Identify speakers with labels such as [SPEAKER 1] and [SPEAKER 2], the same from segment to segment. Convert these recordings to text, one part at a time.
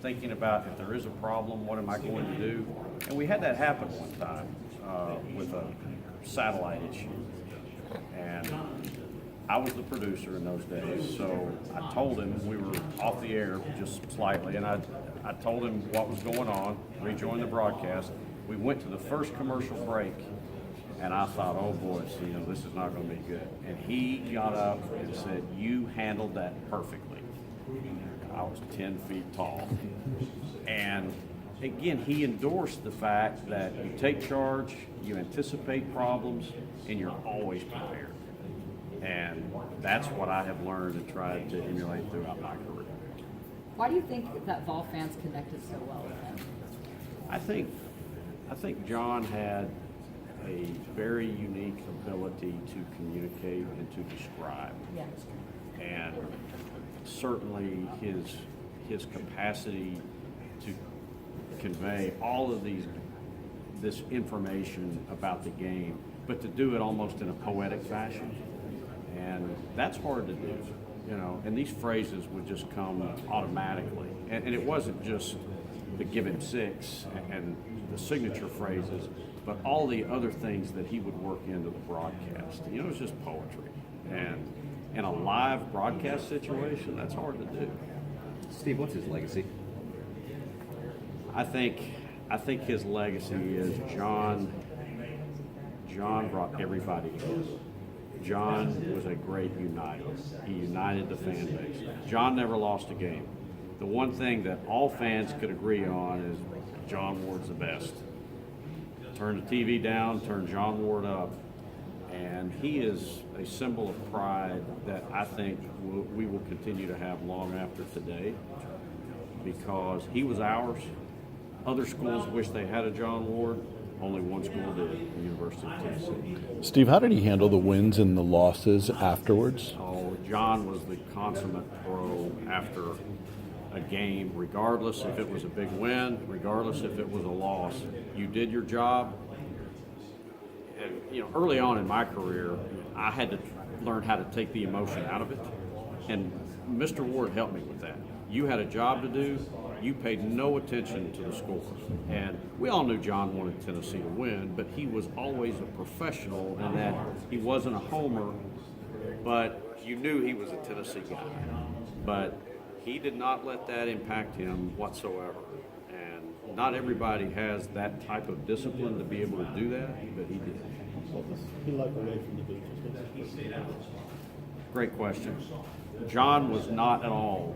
[SPEAKER 1] thinking about if there is a problem, what am I going to do? And we had that happen one time with a satellite issue. And I was the producer in those days, so I told him we were off the air just slightly, and I told him what was going on, rejoined the broadcast. We went to the first commercial break, and I thought, oh boy, this is not going to be good. And he got up and said, "You handled that perfectly." I was 10 feet tall. And again, he endorsed the fact that you take charge, you anticipate problems, and you're always prepared. And that's what I have learned and tried to emulate throughout my career.
[SPEAKER 2] Why do you think that Vol fans connected so well with him?
[SPEAKER 1] I think John had a very unique ability to communicate and to describe.
[SPEAKER 2] Yeah.
[SPEAKER 1] And certainly his capacity to convey all of this information about the game, but to do it almost in a poetic fashion. And that's hard to do, and these phrases would just come automatically. And it wasn't just the give him six and the signature phrases, but all the other things that he would work into the broadcast. It was just poetry. And in a live broadcast situation, that's hard to do.
[SPEAKER 3] Steve, what's his legacy?
[SPEAKER 1] I think his legacy is John brought everybody together. John was a great uniter. He united the fan base. John never lost a game. The one thing that all fans could agree on is John Ward's the best. Turn the TV down, turn John Ward up. And he is a symbol of pride that I think we will continue to have long after today, because he was ours. Other schools wish they had a John Ward. Only one school did, the University of Tennessee.
[SPEAKER 4] Steve, how did he handle the wins and the losses afterwards?
[SPEAKER 1] Oh, John was the consummate pro after a game, regardless if it was a big win, regardless if it was a loss. You did your job. And, early on in my career, I had to learn how to take the emotion out of it. And Mr. Ward helped me with that. You had a job to do. You paid no attention to the score. And we all knew John wanted Tennessee to win, but he was always a professional in that he wasn't a homer, but you knew he was a Tennessee guy. But he did not let that impact him whatsoever. And not everybody has that type of discipline to be able to do that, but he did.
[SPEAKER 5] What was he like away from the bleachers?
[SPEAKER 1] Great question. John was not at all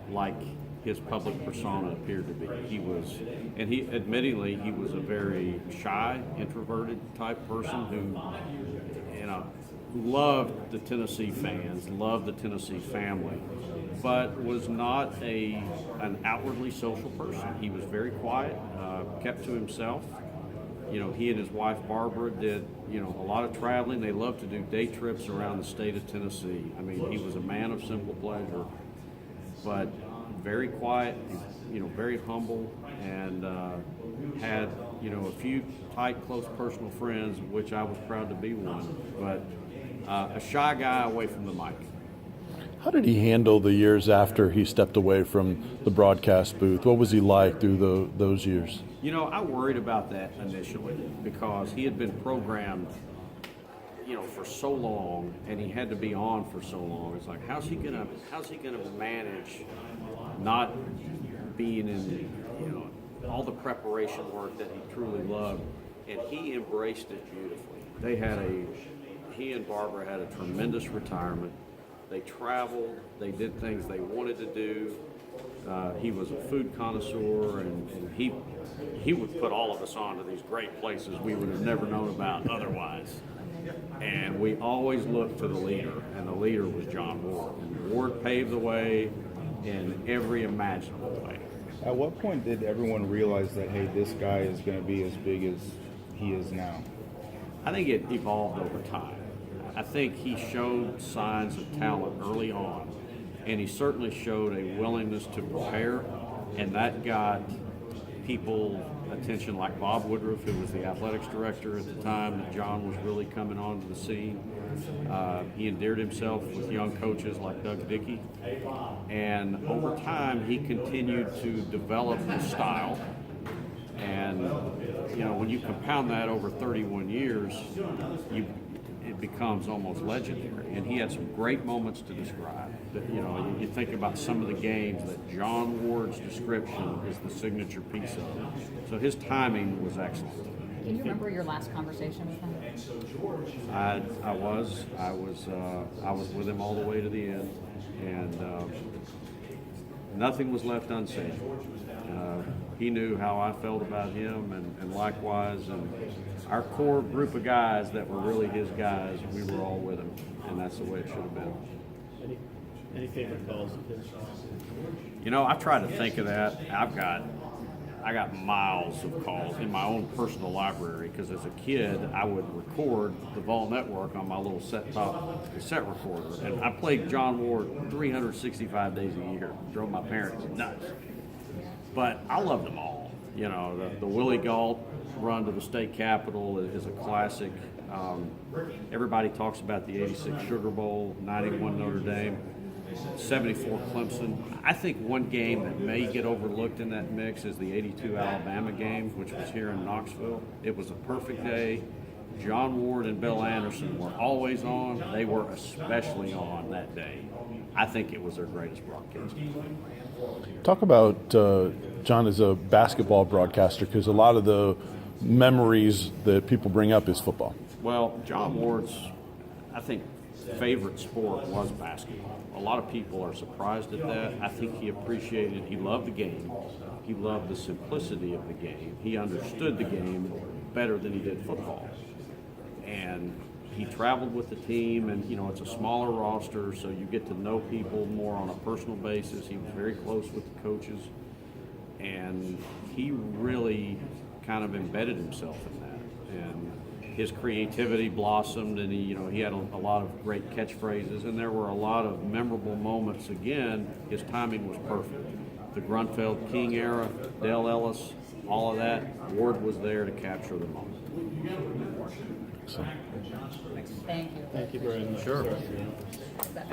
[SPEAKER 1] like his public persona appeared to be. He was a very shy, introverted type person who loved the Tennessee fans, loved the Tennessee family, but was not an outwardly social person. He was very quiet, kept to himself. He and his wife Barbara did a lot of traveling. They loved to do day trips around the state of Tennessee. I mean, he was a man of simple pleasure, but very quiet, very humble, and had a few tight, close personal friends, of which I was proud to be one. But a shy guy away from the mic.
[SPEAKER 4] How did he handle the years after he stepped away from the broadcast booth? What was he like through those years?
[SPEAKER 1] I worried about that initially because he had been programmed, for so long, and he had to be on for so long. It's like, how's he gonna manage not being in, all the preparation work that he truly loved? And he embraced it beautifully. He and Barbara had a tremendous retirement. They traveled, they did things they wanted to do. He was a food connoisseur, and he would put all of us on to these great places we would have never known about otherwise. And we always looked to the leader, and the leader was John Ward. And Ward paved the way in every imaginable way.
[SPEAKER 6] At what point did everyone realize that, hey, this guy is going to be as big as he is now?
[SPEAKER 1] I think it evolved over time. I think he showed signs of talent early on, and he certainly showed a willingness to prepare, and that got people attention, like Bob Woodruff, who was the athletics director at the time that John was really coming onto the scene. He endeared himself with young coaches like Doug Dickey, and over time he continued to develop his style. And you know, when you compound that over 31 years, it becomes almost legendary. And he had some great moments to describe. That, you know, you think about some of the games that John Ward's description is the signature piece of it. So his timing was excellent.
[SPEAKER 2] Can you remember your last conversation with him?
[SPEAKER 1] I was with him all the way to the end, and nothing was left unsaid. He knew how I felt about him, and likewise, and our core group of guys that were really his guys, we were all with him, and that's the way it should have been.
[SPEAKER 5] Any favorite calls of his?
[SPEAKER 1] You know, I try to think of that. I got miles of calls in my own personal library because as a kid I would record the Vol Network on my little set-top cassette recorder, and I played John Ward 365 days a year. Drove my parents nuts, but I loved them all. You know, the Willie Gault run to the state capitol is a classic. Everybody talks about the '86 Sugar Bowl, '91 Notre Dame, '74 Clemson. I think one game that may get overlooked in that mix is the '82 Alabama game, which was here in Knoxville. It was a perfect day. John Ward and Bill Anderson were always on. They were especially on that day. I think it was their greatest broadcast.
[SPEAKER 4] Talk about John as a basketball broadcaster, because a lot of the memories that people bring up is football.
[SPEAKER 1] Well, John Ward's, I think, favorite sport was basketball. A lot of people are surprised at that. I think he appreciated, he loved the game. He loved the simplicity of the game. He understood the game better than he did football. And he traveled with the team, and, you know, it's a smaller roster, so you get to know people more on a personal basis. He was very close with the coaches, and he really kind of embedded himself in that. And his creativity blossomed, and he had a lot of great catchphrases, and there were a lot of memorable moments. Again, his timing was perfect. The Grunfeld King era, Dale Ellis, all of that, Ward was there to capture the moment.
[SPEAKER 4] So.
[SPEAKER 2] Thank you.
[SPEAKER 5] Thank you very much.
[SPEAKER 1] Sure.
[SPEAKER 2] Is that-